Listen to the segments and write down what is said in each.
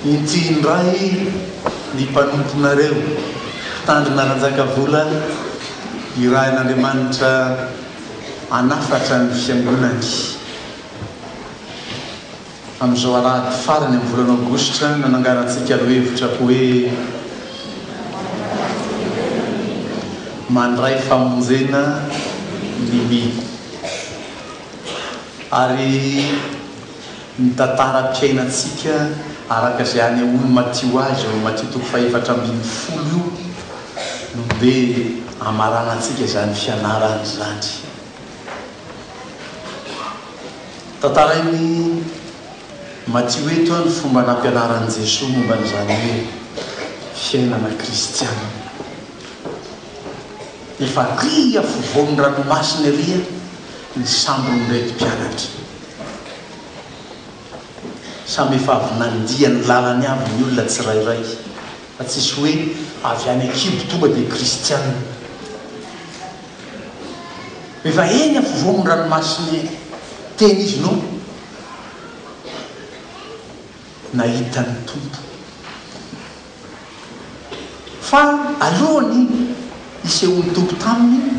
Intindray ny mpanomponareo tandrina ranjakavola irahan'Andriamanitra anafatra ny fiangonany amin'izao alahady farany amin'ny volana aogositra nanangarantsika ro hevitra hoe mandray famonjena limi ary ny tantaram-piainantsika araka izay any olo matio azy o matio toko fahefatra ambin'ny folo io no be amaranantsika izany fianarany zany. Tantarainy matio eto ny fomba nampianaran'i Jesosy momba n'izany hoe fiainana kristiana. Efa ria fovoan'ny ranomasina ria ny sambony ndraiky mpianatra. Samy efa avy nandia ny lalany avy ny olona tsirairay fa tsisy hoe avy any akibo tonga dia kristiana. Efa eny fovoan'ny ranomasina teny izy no nahita ny tompo. Fa alohany isehoan'ny tompo taminy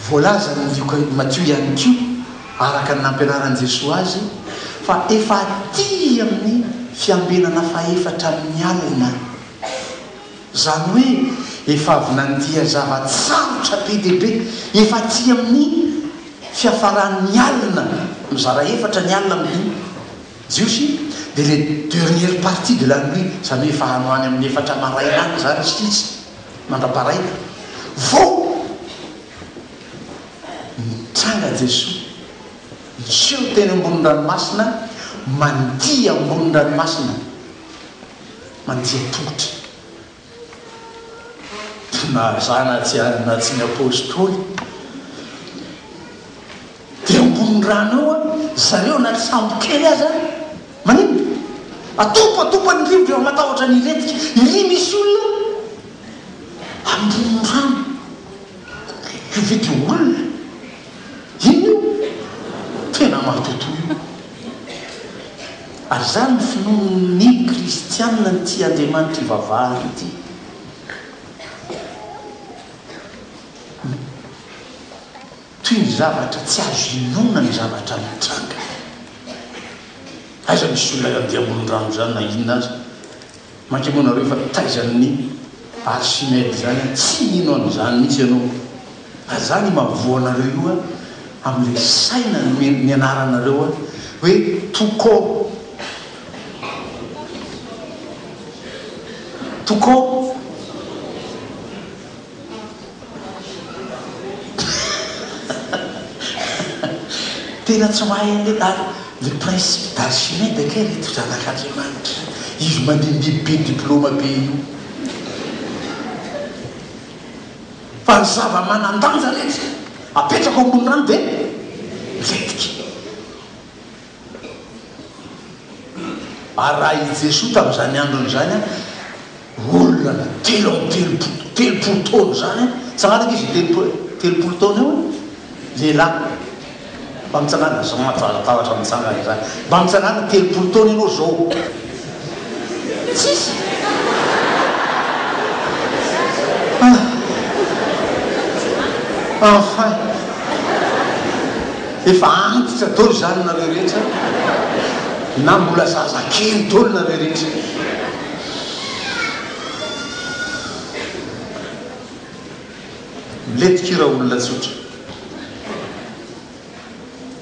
voalaza ny lioka matio ihany koa araka ny nampianaran'i Jesosy azy fa efa aty amin'ny fiambenana faefatra amin'ny alina. Zany hoe efa avy nandia zavatsarotra be dia be, efa aty amin'ny fiafaran'ny alina mizara efatra ny alina amin'ny Jesosy dia le dernière partie de la nuit, zany hoe efa hanoany amin'ny efatra maraina any zany sitsy mandra-paraina vao nitranga Jesosy niseho teny ambony ranomasina, mandia ambony ranomasina, mandia tongotra. Na zana tsy ny apôstôly dia ambony rano eo zareo na sambo kely aza manino atopo ny rivotra eo matahotra ny retika iry misy olona ambony rano kivity olona ino tena matoto io. Ary zany finoany kristianina ny tia Andriamanitra ivavahany ity. Toy ny zavatra tsy azo inona ny zavatra mitranga. Aiza misy olona andia ambony rano zany na inona azy mankemonareo fa taizan'ny Archimède zany tsy ino an'izany mihitsy ianao. Zany mavoanareo io amin'ilay saina ny anaranareo hoe toko tena tsy mahay le principe d'Archimède ke reto zanak'Andriamanitra izy mandehandeha be diplôma be io fa ny zava-manandanja rehetra apetraka ambony rano dia mitetika. Ary raha i Jesosy tamin'izany andron'izany olona telopolo taona zany tsanganaka izy telopolo taona eo lehilahy mba mitsanana zao matavatra mitsangana zany mba mitsanana telopolo taona ianao zao tsisy enfin efa antitra taona zany nareo rehetra na mbola zazakely taona nareo rehetra. Miletika raha olona tsotra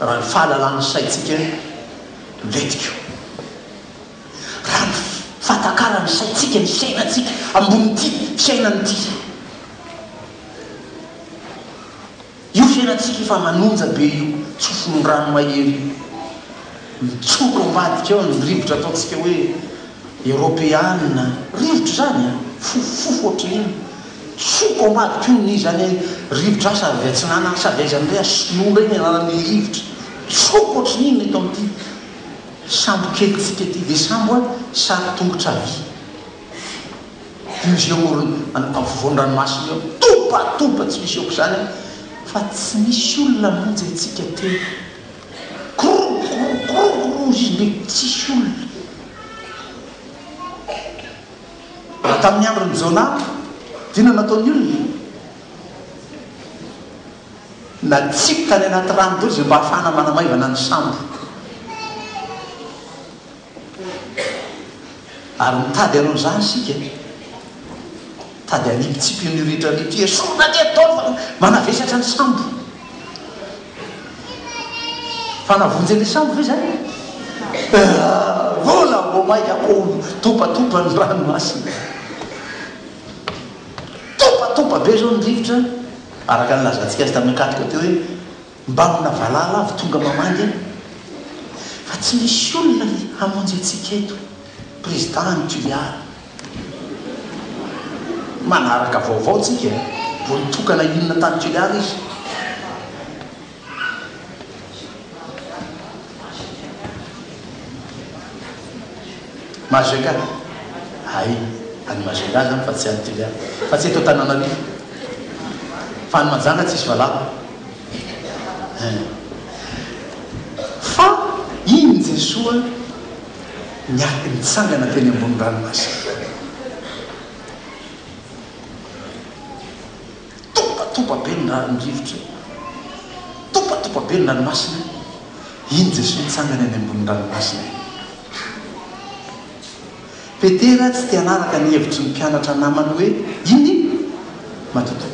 raha ny fahalalany saitsika miletika raha ny fatakarany saitsika ny fiainatsika ambonyity fiainanyity io fiainatsika efa manonja be io tsofony rano mahery mitsoko ambadika eo ny rivotra ataontsika hoe Europeana rivotra zany fofofo ohatr'iny tsoko ambadika io ny zany rivotra savy atsinana savy aiza amindray sinoa iny anarany rivotra tsoko ohatr'iny eto amin'ity sambo kelitsika ty dia sambo sary tongotra vy izy amorony ampovoan'ny ranomasina eo topatopa tsy misy eoko zany fa tsy misy olona monjy antsika teo izy mety tsisy olona tamin'ny androny jona dina nataony olona na tsiko tany anaty rano dolo zay mba hafana manamaivana ny sambo ary mitady anao zany sika tady alipitsipy ny ritraritra esona ty atao manavesatra ny sambo fanavonjy ny sambo ve zany vola mbo maika ako topatopa ny ranomasina topatopa be zao ny rivotra araka nylazantsika azy tamin'ny akatika teo hoe mbamina valala avy tonga mamandy fa tsy misy olona hamonjy atsika eto président Tuliara manaraka vaovao tsika vo nitokana inona tany Tuliara izy Majeka ay any Majeka zany fa tsy any Tuliara fa tsy eto Tananarivo fa ny Manjanga tsisy valava fa iny Jesoa niaky nitsangana teny ambony ranomasina topatopa be ny rivotra topatopa be ny ranomasina iny Jesoa nitsangana eny ambony ranomasina Petera tsy tia anaraka ny hevitry ny mpianatra namany hoe iny matoto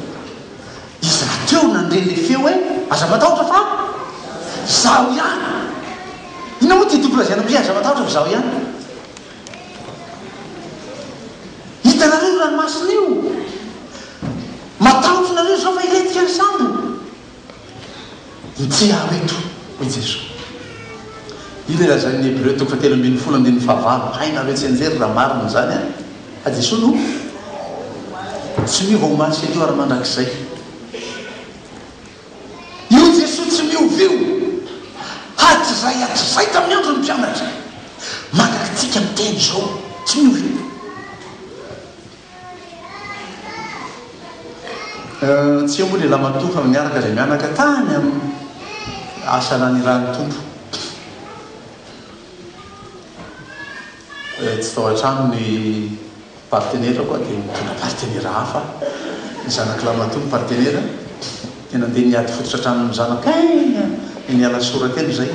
izy raha teo nandre le feo hoe aza matahotra fa zaho ihany ina moa ty doublazana hoe aza matahotra fa zaho ihany hitanareo ranomasina io matahotra nareo zao fa iletika ny sambo nitsy aho eto hoy Jesoa iny lazan'ny Hébreu toko fa 3:15 hainareo tsy anjery raha marina zany a Jesoa no tsy miova ho matsy eo ary mandrakizay io Jesoa tsy miova io hatrizay tamin'ny andro ny mpianatra mandrakytsika miteny zao tsy miova io tsy eo moa le lamatoa fa miaraka zay mianaka tany am asana ny rano tompo tsy tao an-trano ny partenaire koa dia mitondra partenaire hafa ny zanaky lamatoa ny partenaire tena andeha niady fototra trano ny zanako aina niala soraka eny zay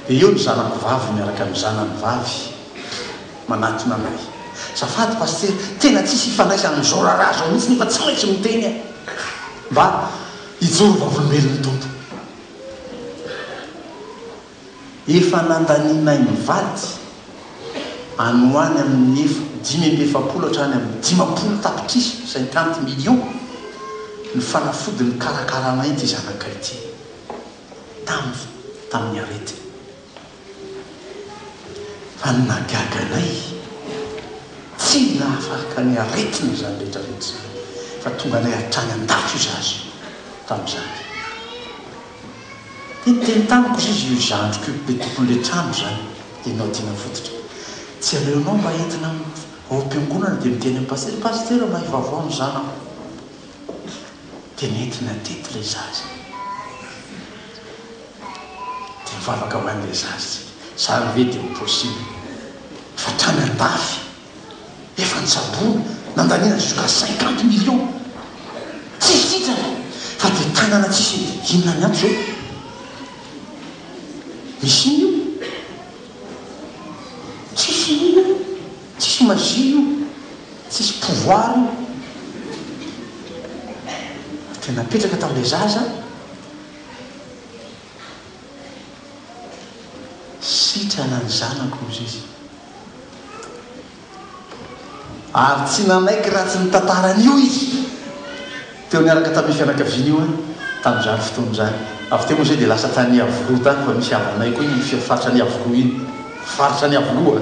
dia eo ny zanako vavy miaraka amin'ny zanany vavy manatona anay safady paster tena tsisy ifanaisany zao raharaha zao mihitsy nefa tsy maintsy miteny a mba hijoro vavolombelon'ny tompo efa nandaninay mivady anoany amin'ny 5,7 hatrany amin'ny 10 tapitrisy 50 millions ny fanafody ny karakaranay ty zanakay ty tamin'ny arety fa nagaganay tsy nahafaka ny aretina zany rehetrarehetra fa tonga anay atrany andafo izazy tamin'izany teny tamiko izy io zandroko be tokon'le trano zany enao dina fototra tsy aleonao mba entina ao am-piangonana dia miteny amin'ny paster mahivavao ny zanako dia nentina teto le zazy dia mivavaka ho an'le zazy zany ve dia possible fa trany andafy efa nitsabona nandaniana jusqu'à 50 millions tsisy tsitsany fa dia tanana tsisy inona ny ato zao misy io tsisy io tsisy magie io tsisy pouvoir io tena petraka tamin'le zaza sitrana ny zanako izy izy ary tsy nanaiky raha tsy nitantaran'io izy teo niaraka tamin'ny fianakaviana io a tamin'izany fotoana zany avy teo moa zay dia lasa tany avoloa tany fa misy havanay koa iny faritra ny avoloa iny faritra ny avoloa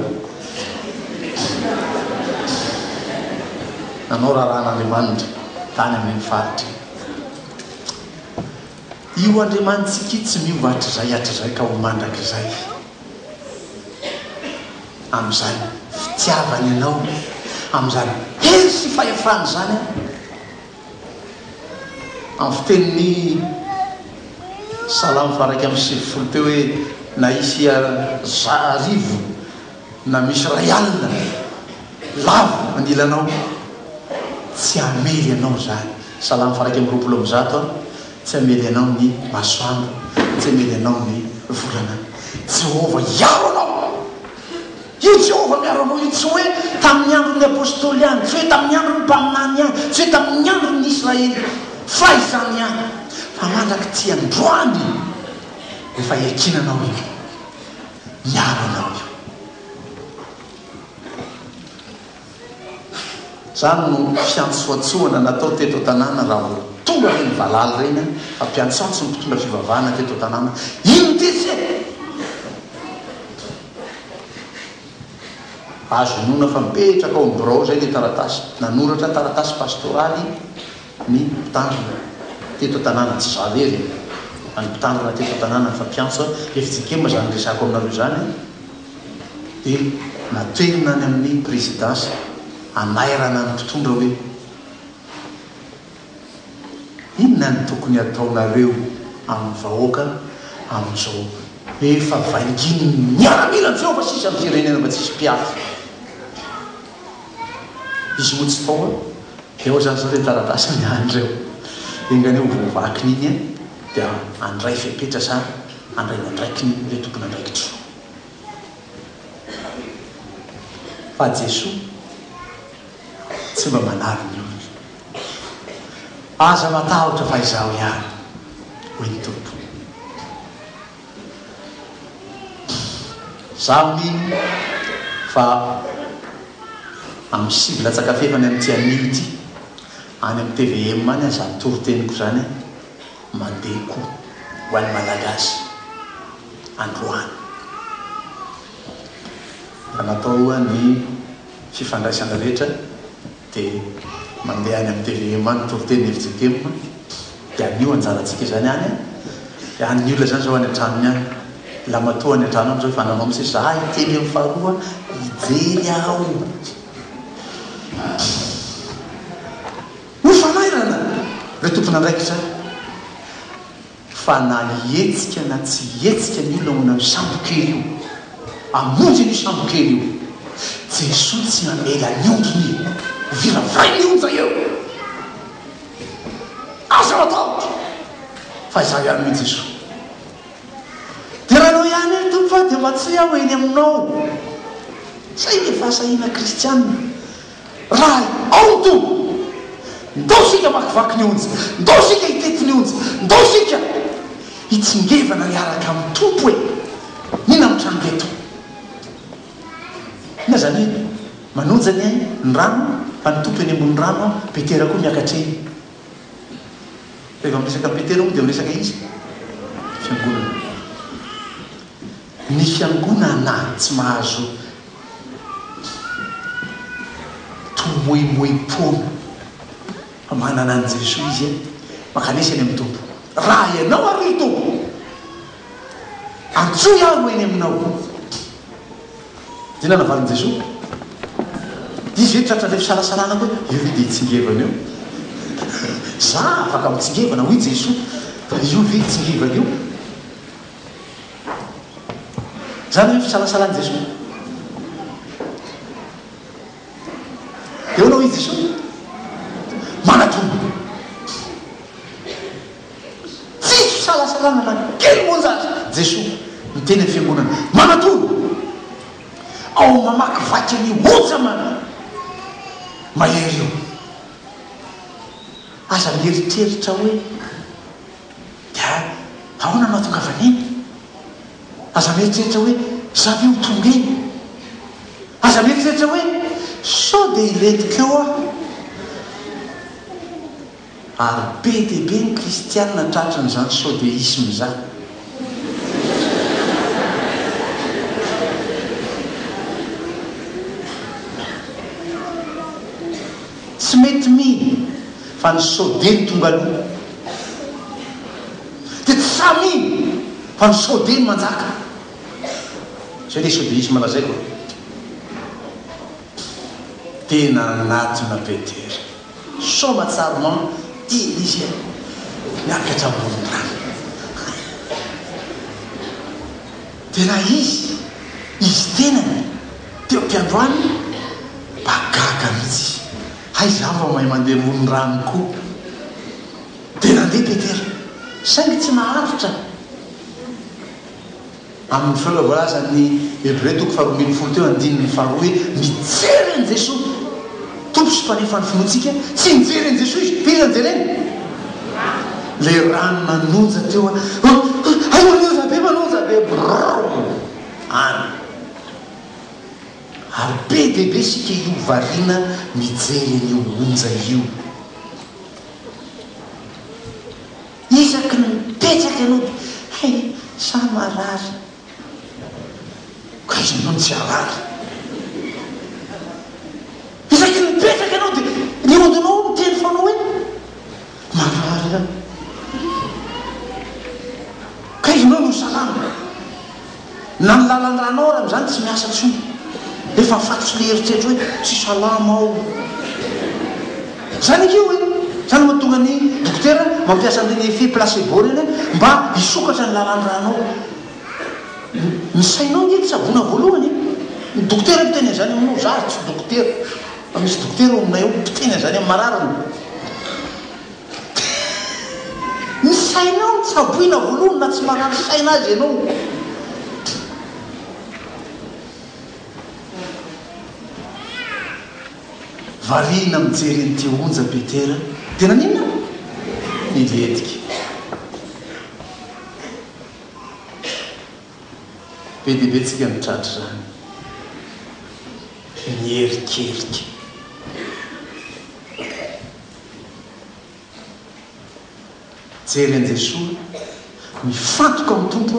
nanao raharan'Andriamanitra tany amin'ny faritra io Andriamanitsika tsy miova hatrizay ka ho mandrakizay amin'izany fitiavany ianao amin'izany hery sy fahefany zany amin'ny fitenin'ny salamo faraiky amin'ny 70 teo hoe na isy arivo na misy ray alina lavo manilanao tsy amely anao zany salamy faraky am'roapolo am'zato a tsy amely anao ny masoandro tsy amely anao ny volana Jehova iaro anao io Jehova miaro anao io tsy hoe tamin'ny andro ny apôstôly any tsy hoe tamin'ny andro ny mpaminany any tsy hoe tamin'ny andro ny Israely fa izany any fa mandraky ty androany efa iakinanao io miaro anao io zany no fiantsoatsoana natao teto tanàna raha tonga reny valaly reny fa mpiantsoantso ny mpitondra fivavahana teto tanàna ino tetsy azonona fa mipetraka ao am'birao zay le taratasy nanoratra taratasy pastoraly ny mpitandrina teto tanàna tsy zavery any mpitandrina teto tanàna fa mpiantso efitsikema zany resako aminareo zany dia natoerina any amin'ny présidence anairana ny mpitondra hoe inona ny tokony ataonareo amin'ny vahoaka amin'izao efa vanginy miaramila ny Jehova sisy amin'ny firenena mba tsisy mpiafy izy moa tsy tao dia ao zany zao le taratasy ny andreo engany eo vovaky n'iny dia andray fepetra sa andray mandraiky le tokony andraikitro fa Jesoa tsy mba manary ny olona aza matahotra fa izaho ihany hoe ny tompo zaho mino fa amin'ny sivy latsakafefany amin'ty anio ty any amin'ny TVM any za toroteniko zany mandeha koa ho an'ny malagasy androany fa natao ny fifandraisana rehetra dia mandeha any amin'ny TVM any toroteny efitsikema dia anio anjaratsika zany any dia any olona zany zao any antranony any la matoa any antrano am'zao fa nanao mitsy za itely amin'ny faharoa ijery aho hofanairana le tompony andraikitra fa na ietsika na tsy ietsika ny olona manao sambokely io amonjy ny sambokely io Jesoa tsy mamela ny ondrony viravray ny onja eo aza matahotra fa izaho ihany hoe Jesoa dia raha anao ihany hoe tompo fa dia mba tsy aho eny aminao zay le fahasahina kristianina raha ao tompo ndao sika makivaky ny onjy ndao sika hitety ny onjy ndao sika hitsingevana miaraka amin'ny tompo hoe nina mitrano eto ina zany hoe manonjany any ny rano fa ny tompo eny ambony rano petera koa miakatreny rehefa miresaka petera moa dia miresaka izy fiangonana ny fiangonana tsy mahazo tomoimoim-pona fa manana any Jesoa izy makanesy eny amin'ny tompo raha ianao ary ny tompo antsoy aho eny aminao dina navaliny Jesoa izy hoe tratra le fisalasalana koa io ve dia hitsingevana eo za afaka mitsingevana hoy Jesoa fa io ve hitsingevana eo zany hoe fisalasalany Jesoa eo anao izy Jesoa manatombo tsisy fisalasalana na kely monjazy Jesoa miteny ny fiangonana manatombo ao mamaky vaky ny onja mahery io aza mieritreritra hoe dia ahoana anao tonga vaneny aza mieritreritra hoe zavy ho tonga eny aza mieritreritra hoe sao dia iletiko eo ary be dia be ny kristianina tratrany zany sao dia ismy zany tsy mety miny fa ny saudeny tonga aloha dia tsy saminy fa ny saudeny manjaka zay le saudéisme lazaiko tena anatina Petera somatsarement dia izy miakatra ambony rano tena izy tenany teo ampiandroany mihitsy hay zava mahay mandeha mony rano koa dia nandeha Petera saingy tsy maharitra amin'ny filaovalaza ny Hébreu toko 4:20 teo andininy faharoa hoe mijery an' Jesosy tompo sy mpanefa ny finoantsika tsy mijery an' Jesosy izy tena jereny le rano nanonja teo ay manonja be any ary be dehibe sika io variana mijery an'io onja io isaky ny mipetraky ianao hay sa marary ka izy anao tsy arary isaky ny mipetraky ianao dia ny odinao miteny fanao hoe marary a ka izy anao no salama na ny lalan-dranao raha am'izany tsy miasa tso efa fatotsy le heritreritro hoe tsy salama ao zany akio hoe zany mahatonga ny dokotera mampiasa an'ireny effet placebo reny mba hisokatra ny lalan-dranao ny sainao ny savona voalohany ny dokotera mpiteny an'izany aminao za tsy dokotera fa misy dokotera aminay eo mpiteny an'izany amin'ny marariny ny sainao ny saboina voalohany na tsy manano saina azy ianao variana mijery an'ity onja Petera dia naninona niletika be dehibe tsika mitratra zany mierikerika jery an' Jesosy mifantoka amin'ny tompo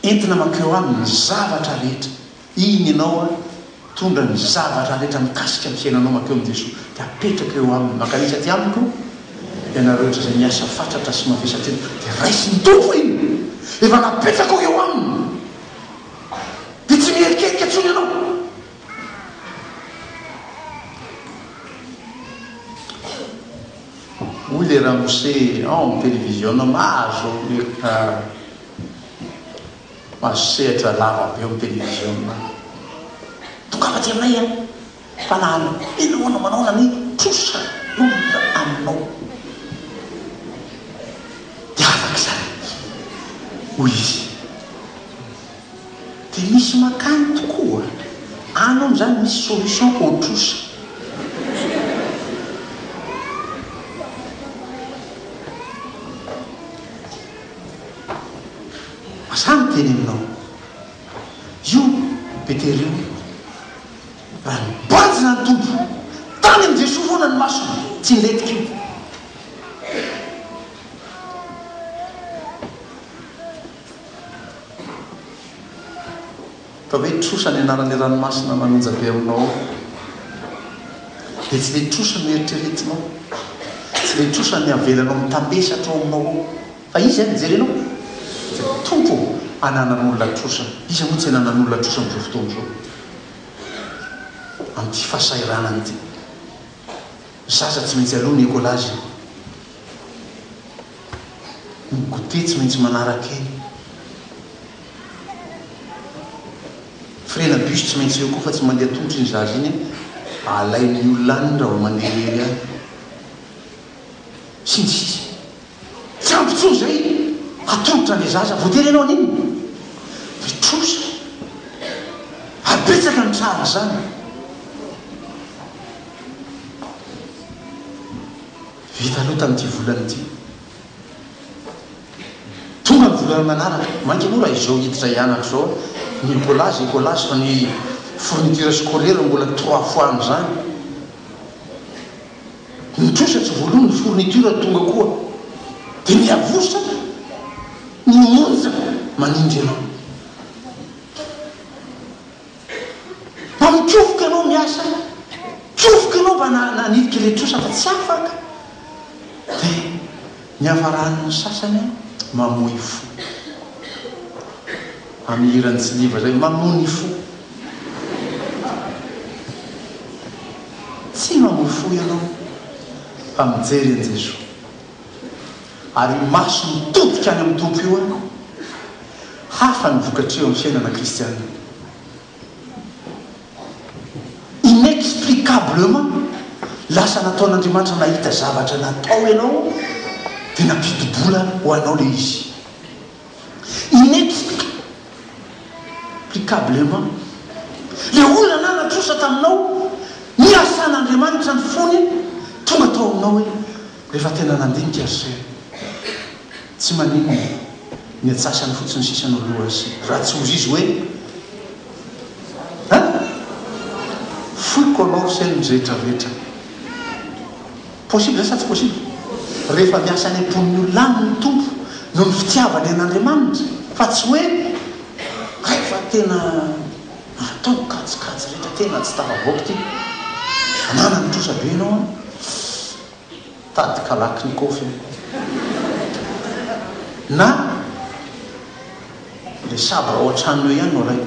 entina mankeo aminy ny zavatra rehetra iny ianao tondra ny zavatra rehetra mikasika amin'ny fiainanao mankeo amin'i Jesosy dia apetraka eo aminy mankanisa ty amiko ianareo rehetra izay miasa fatratra sy mavesatra dia raisy ny tompo iny efa napetraka eo aminy dia tsy mierikerika tsony ianao hoy le ramose en télévision mahazo mahazo sehatra lava be eo amin'ny télévision tokafaty aminay a fa nahano enoana manao na ny trosa nonda aminao dia afaka zany hoy izy dia misy makany tokoa anao am'izany misy solution au trosa masamy teny aminao io Petera io raha mibanjina ny tompo tany amin'ny Jesosy foana ny masony tsy niletika io fa hoe trosa ny anaran'le ranomasina manonja be aminao dia tsy le trosa ny eritreretinao tsy le trosa ny avelanao mitambesatra ao aminao fa izy a mijerenao tompo ananan'olona trosa izy moa tsy ananan'olona trosa amin'izao fotoana zao amin'ity fahasahiranany ity zaza tsy maintsy aloha ny écolazy ny goûter tsy maintsy manaraka eny frena bus tsy maintsy eo koa fa tsy mandeha tongotry ny zaza iny alainy olona any raha ho mandeha ery any sinisisy tsy ampitso zay atongotra le zaza voatery ianao an'iny mitrosa abetsaka ny tsara zany vita aloha tamin'ity volana ity tonga ny volana manaraka mainky aloha raha izao hiditra ianatra zao ny écolazy fa ny fourniture scolaire mbola 3 fois am'izany mitrosa tsy voalohany ny fourniture tonga koa dia miavosa ny onja manindry ianao mba mitsofoka ianao miasa tsofoka ianao mba nanidika le trosa fa tsy afaka dia ny avaran'ny sasany mamoy fo amin'ny hirany tsy liva zay mamony fo tsy mamoy fo ianao fa mijery an' Jesosy ary maso mitodika any amin'ny tompo io a hafa ny vokatreo amin'ny fiainana kristianina inexplicable Véritablement lasa nataon'Andriamanitra nahita zavatra natao ianao dia nampidi-bola ho anao le izy. Inexplicablement le olona nanatrosa taminao niasan'Andriamanitra ny fony tonga tao aminao hoe rehefa tena nandinika azy zay tsy manino ny atsasany fotsiny sisany aloha azy raha tsy ozy izy hoe foiko anao sainy rehetrarehetra. Possible sa tsy possible? Rehefa miasa any ampon'ny olona any ny tompo no ny fitiavany an'Andriamanitra fa tsy hoe rehefa tena atao kajikajy rehetra tena tsy tafavoaka ty anana ny trosa be ianao tady kalaky ny kofy na le sabra ao an-tranonao ihany no ray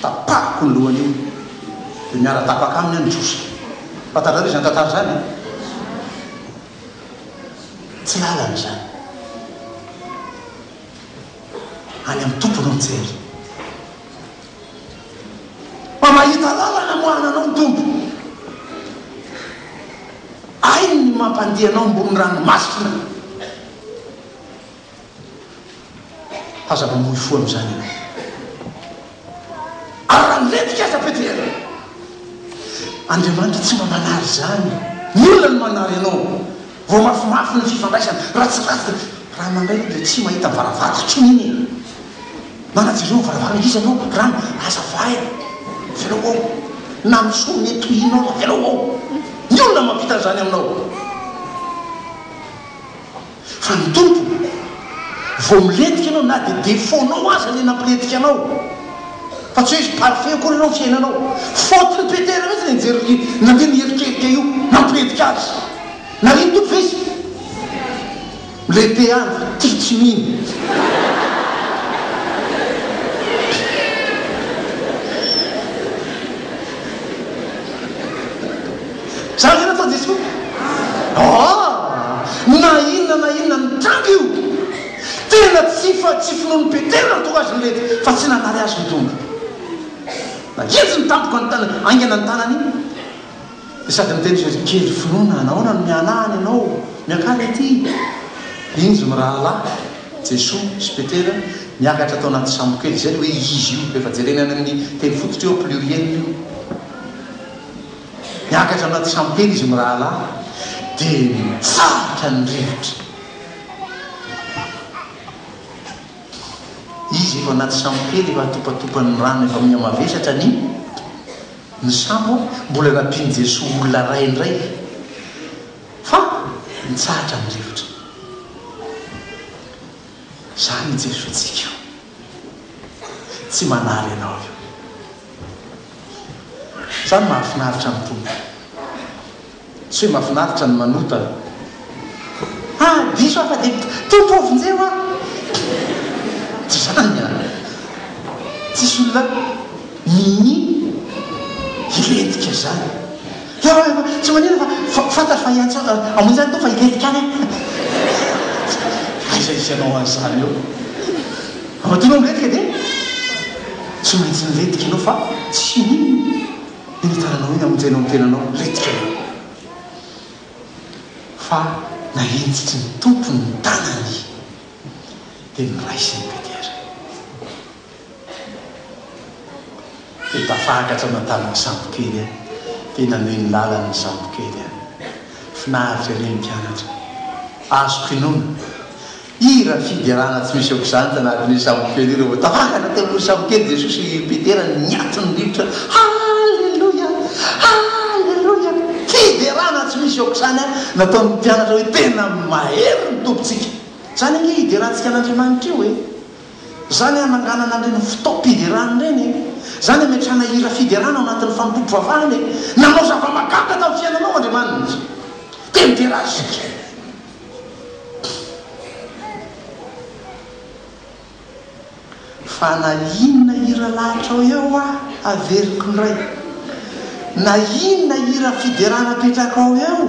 tapako ny lohany io dia miara-tapaka aminy any trosa fantatrareo izany tantara zany tsy lalany zany any amin'ny tomponao mijery fa mahita lalana moananao ny tompo ainy ny mampandehanao ambony ranomasina aza mamoy fo am'izany ianao aranyletika aza petera Andriamanitra tsy mba manary zany ny olona ny manary ianao vao mafimafy ny fifandraisana ratsiratsy raha mandray dia tsy mahita varavara tsony iny manajereo varavara izy anao rano aza vaina velao ao na miso metohinao velao ao ny olona mampita zany aminao fa ny tompo vao miletika ianao na dia defautnao aza le nampiletika anao fa tsy hoe izy parfait koa ianao fiainanao faute ny petera mihitsy nijery nandeha nierikerika io nampiletika azy na iny tompo ve izy lehibe any tsy miny zany zany atao Jesosy na inona ny trango io tena tsy finoany petera tonga azy nylety fa tsy nanary azy ny tombo na izy ny tampoka ny tanany angana ny tanany iny dia sady miteny Jesosy kely finoana nahoana no mianahany ianao miakany aty iny zo mirahala Jesosy sy petera miakatra atao anaty sambo kely zay hoe izy io efa jerenany amin'ny teny fototra eo pluriel io miakatra anaty sambo kely izy mirahala dia mitsaratra ny rivotra izy efa anaty sambo kely efa atopatopany rano efa miamavesatra ny sambo mbola nampiny Jesosy olona ray indray fa mitsaratra ny rivotra zany Jesosy tsika tsy manary ianao io zany mahafinaritra ny tompo tsy hoe mahafinaritra ny manota diso afa dia tompo ovinjeo tsy zany tsisy olona miny iletika zany tsy manina fa fantatra fa iantso amonjy zany to fa iletika any aiza izy anao an'izany eo amatonao miletika dia tsy maintsy niletika ianao fa tsy nino initananao iny amonjainao mitenanao letika anao fa nahentsitry ny tompo ny tanany dia niraisy ny petera dia tafakatra mantanany sambokely dia nanoe ny lalany sambokely finaritra reny mpianatra azoko inona ira fiderana tsy misy aoko zany tanatin'ny sambokely ireo tafakatra temin'ny sambokely Jesosy petera niatony rivotra halleloia halleloia fiderana tsy misy aoko zany nataon'ny mpianatra hoe tena mahery ny tompontsika zany ange hiderantsika an'Andriamanitra io zany ananganana reny fotoam-piderana reny zany ametrana ira fiderana ao anatin'ny fampopivavahany nanao zava-magaka tamin'ny fiainanao Andriamanitra dia miderasika fa na inona ira lahatra ao eo averiko ndray na inona ira fiderana petraka ao eo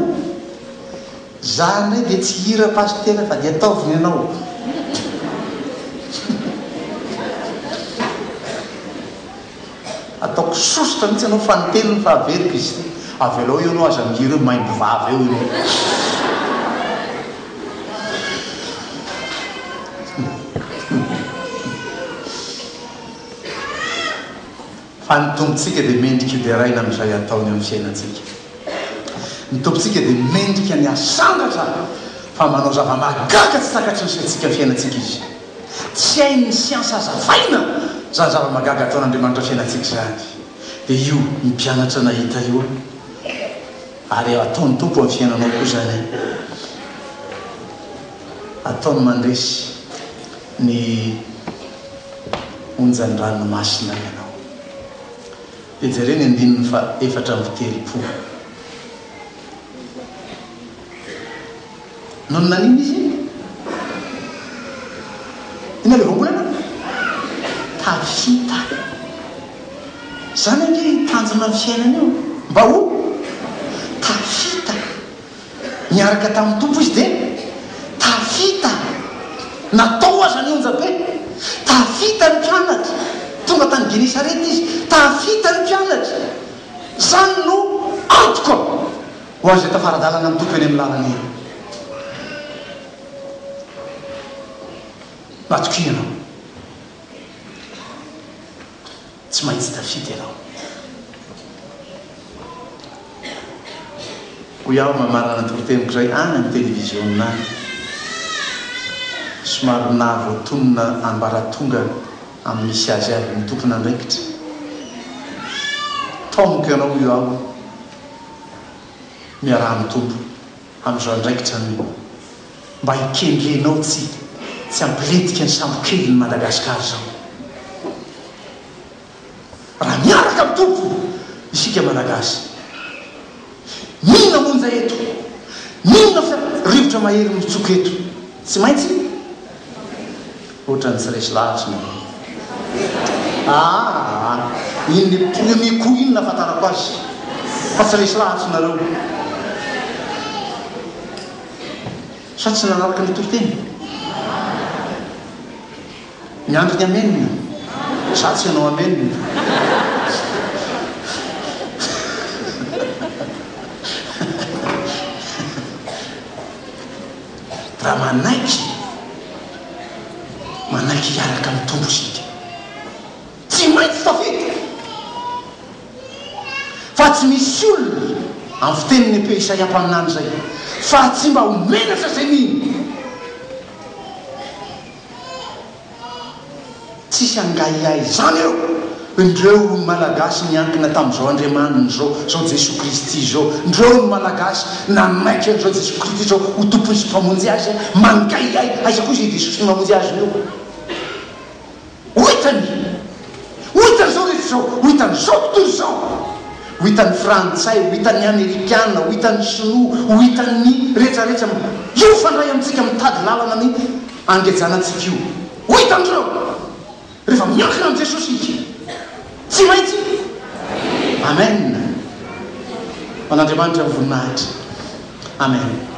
zany dia tsy ira pastera fa dia ataoviny ianao ataoko sositra mihitsy anao fanotelony fa averiko izy ty avy alao eo anao aza miry maimbo vava eo ianao fa ny tompontsika dia mendrika io dia raina amin'izay ataony amin'ny fiainantsika ny tompontsika dia mendrika ny asangatra fa manao zava-magaga tsy takatry ny saintsika fiainantsika izy tsy hainy siansa azavaina zany zava-magaga ataon'Andriamanitra fiainantsika zany dia io mimpianatra nahita io ary ataony tompo amin'ny fiainanao koa zany ataony mandresy ny onjany ranomasina ianao dia jereny andininy fa 4:30 nono naniny izy ina le vombolana tafita zany ange tanjona amin'ny fiainana io mba ho tafita miaraka tamin'ny tompo izy dia tafita natao aza ny onja be tafita ny mpianatra tonga tany Genesarety izy tafita ny mpianatra zany no antoka ho azy tafaradalana amin'ny tompo eny amin'ny lalana eny matoko ianao tsy maintsy tafita ianao ho iaho mamarana toroteniko zay any amin'ny télévision-nany somary nahavoatonona ambaratonga amin'ny misy azy avy ny tompona andraikitra tomboka ianao io aho miaraha amin'ny tompo amin'izao andraikitra ny mba hikendrenao tsy ampiletika ny sambokely ny Madagasikara zao raha miaraka amin'ny tompo isika malagasy minona monja eto minona fa rivotra mahery mitsoka eto tsy maintsy ohatrany tsy resy lahatra iny le premier coup iny nafatarako azy fa tsy resy lahatra nareo sa tsy nanaraka ny toroteny miandro ny amenina sa tsy ianao amenina raha manaiky hiaraka amin'ny tompo sika tsy maintsy tafita fa tsy misy olona amin'ny fiteniny pe Isaia mpaminany zay fa tsy mba homenatra zay niny tsisy angaiay zany eo ndreo malagasy niankina tamin'izao Andriamanina zao Jesosy Kristy zao ndreo ny malagasy namaiky an'izao Jesosy Kristy zao ho tompony sy mpamonjy azy mangaiay aiza koa zay Jesosy mamonjy azy io hoitany zao rehetra zao hoitany zao tontolo zao hoitany frantsay hoitany amerikana hoitany sinoa hoitany rehetrarehetra io fandray amintsika mitady lalana ny angejanatsika io hoitandreo rehefa miankina amin'ny Jesosy ika tsy maintsy amen man'Andriamanitra ny voninahitra amen